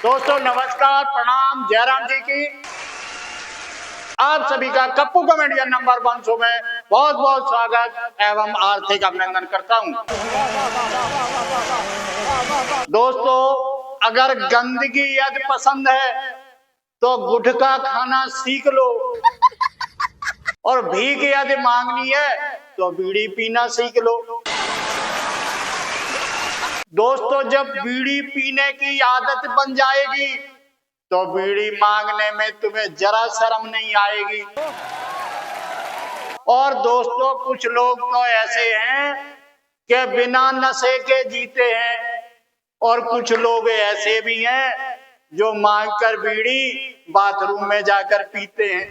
दोस्तों नमस्कार, प्रणाम, जयराम जी की आप सभी का कप्पू कॉमेडियन नंबर 1 शो में बहुत बहुत स्वागत एवं आर्थिक अभिनंदन करता हूं। दोस्तों, अगर गंदगी यदि पसंद है तो गुटखा खाना सीख लो, और भीख यदि मांगनी है तो बीड़ी पीना सीख लो। दोस्तों, जब बीड़ी पीने की आदत बन जाएगी तो बीड़ी मांगने में तुम्हें जरा शर्म नहीं आएगी। और दोस्तों, कुछ लोग तो ऐसे हैं कि बिना नशे के जीते हैं, और कुछ लोग ऐसे भी हैं जो मांगकर बीड़ी बाथरूम में जाकर पीते हैं।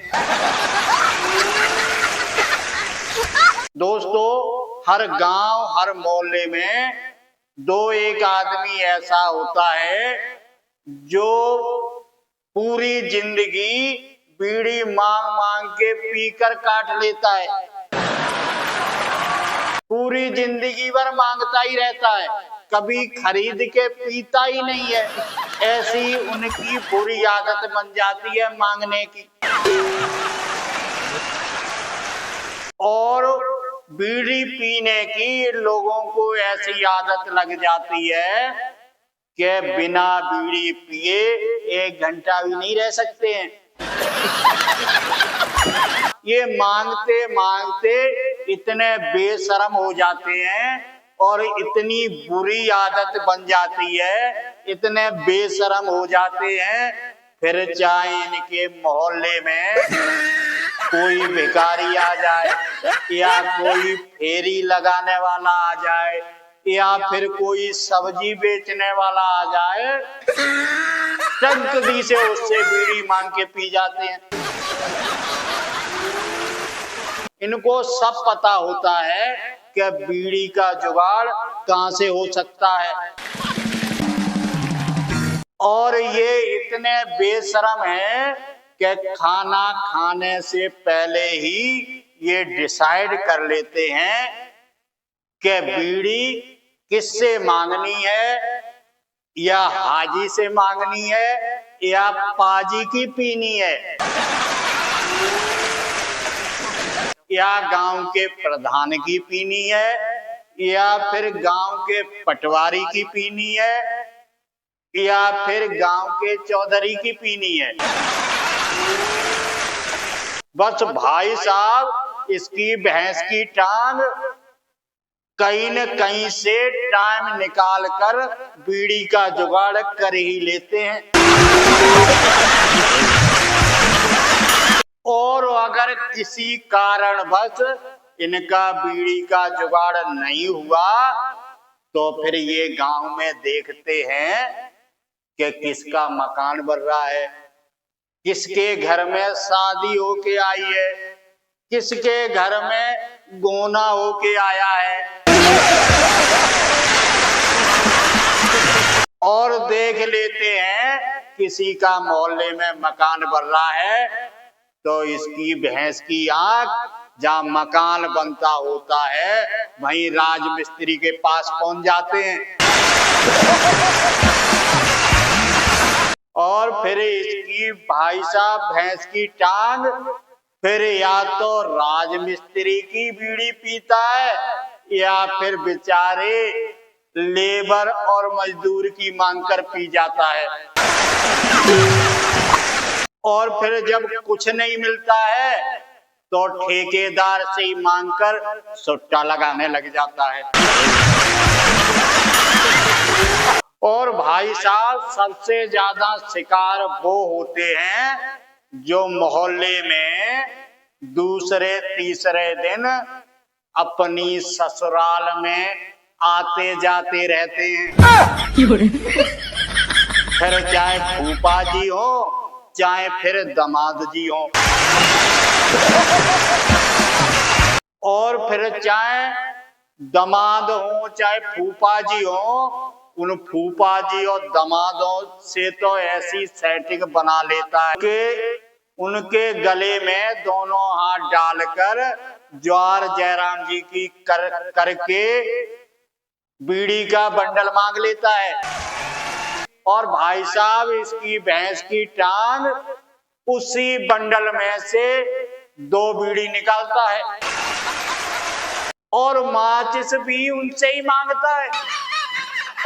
दोस्तों, हर गांव हर मोहल्ले में दो एक आदमी ऐसा होता है जो पूरी जिंदगी बीड़ी मांग मांग के पीकर काट लेता है, पूरी जिंदगी भर मांगता ही रहता है, कभी खरीद के पीता ही नहीं है। ऐसी उनकी बुरी आदत बन जाती है मांगने की। और बीड़ी पीने की लोगों को ऐसी आदत लग जाती है कि बिना बीड़ी पिए 1 घंटा भी नहीं रह सकते हैं। ये मांगते मांगते इतने बेशर्म हो जाते हैं और इतनी बुरी आदत बन जाती है, इतने बेशर्म हो जाते हैं, फिर चाहे इनके मोहल्ले में कोई भिखारी आ जाए या कोई फेरी लगाने वाला आ जाए या फिर कोई सब्जी बेचने वाला आ जाए, टंकदी से उससे बीड़ी मांग के पी जाते हैं। इनको सब पता होता है कि बीड़ी का जुगाड़ कहां से हो सकता है, और ये इतने बेशर्म हैं कि खाना खाने से पहले ही ये डिसाइड कर लेते हैं कि बीड़ी किससे मांगनी है, या हाजी से मांगनी है या पाजी की पीनी है, या गांव के प्रधान की पीनी है, या फिर गांव के पटवारी की पीनी है, या फिर गांव के चौधरी की पीनी है। बस भाई साहब, इसकी भैंस की टांग कहीं न कहीं से टाइम निकाल कर बीड़ी का जुगाड़ कर ही लेते हैं। और अगर किसी कारणवश इनका बीड़ी का जुगाड़ नहीं हुआ तो फिर ये गांव में देखते हैं कि किसका मकान बन रहा है, किसके घर में शादी होके आई है, किसके घर में गोना होके आया है। और देख लेते हैं किसी का मोहल्ले में मकान बन रहा है तो इसकी भैंस की आंख जहां मकान बनता होता है वहीं राजमिस्त्री के पास पहुंच जाते हैं, और फिर इसकी भाई साहब भैंस की टांग फिर या तो राजमिस्त्री की बीड़ी पीता है या फिर बेचारे लेबर और मजदूर की मांगकर पी जाता है। और फिर जब कुछ नहीं मिलता है तो ठेकेदार से ही मांगकर सुट्टा लगाने लग जाता है। और भाई साहब, सबसे ज्यादा शिकार वो होते हैं जो मोहल्ले में दूसरे तीसरे दिन अपनी ससुराल में आते जाते रहते हैं। फिर चाहे फूफा जी हो चाहे फिर दामाद जी हो, और फिर चाहे दामाद हो चाहे फूफा जी हो, उन फूफा जी और दामादों से तो ऐसी सेटिंग बना लेता है कि उनके गले में दोनों हाथ डालकर ज्वार जयराम जी की करके बीड़ी का बंडल मांग लेता है। और भाई साहब इसकी भैंस की टांग उसी बंडल में से 2 बीड़ी निकालता है और माचिस भी उनसे ही मांगता है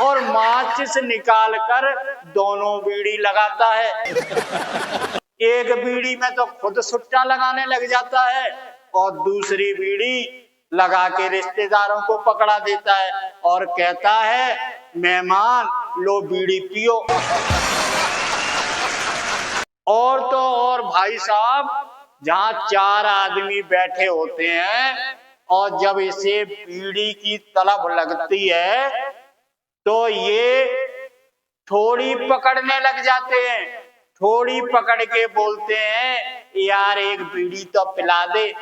और माचिस निकाल कर दोनों बीड़ी लगाता है। एक बीड़ी में तो खुद सुट्टा लगाने लग जाता है और दूसरी बीड़ी लगा के रिश्तेदारों को पकड़ा देता है और कहता है, मेहमान लो बीड़ी पियो। और तो और भाई साहब, जहां 4 आदमी बैठे होते हैं और जब इसे बीड़ी की तलब लगती है तो ये थोड़ी पकड़ने लग जाते हैं, थोड़ी पकड़ के बोलते हैं, यार एक बीड़ी तो पिला दे।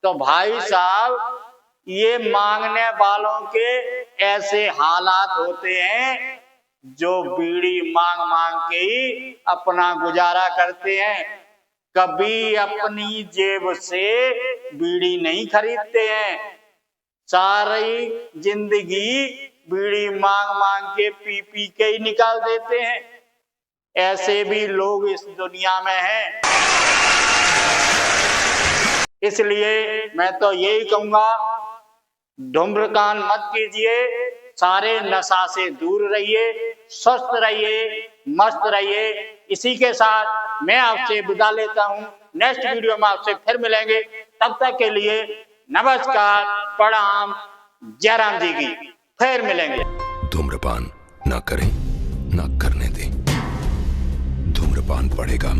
तो भाई साहब, ये मांगने वालों के ऐसे हालात होते हैं जो बीड़ी मांग मांग के ही अपना गुजारा करते हैं, कभी अपनी जेब से बीड़ी नहीं खरीदते हैं, सारी जिंदगी बीड़ी मांग मांग के पी पी के ही निकाल देते हैं। ऐसे भी लोग इस दुनिया में हैं। इसलिए मैं तो यही कहूंगा, धूम्रपान मत कीजिए, सारे नशा से दूर रहिए, स्वस्थ रहिए, मस्त रहिए। इसी के साथ मैं आपसे विदा लेता हूं। नेक्स्ट वीडियो में आपसे फिर मिलेंगे। तब तक के लिए नमस्कार, प्रणाम, जयराम जी की। फिर मिलेंगे। धूम्रपान ना करें, ना करने दें। धूम्रपान पड़ेगा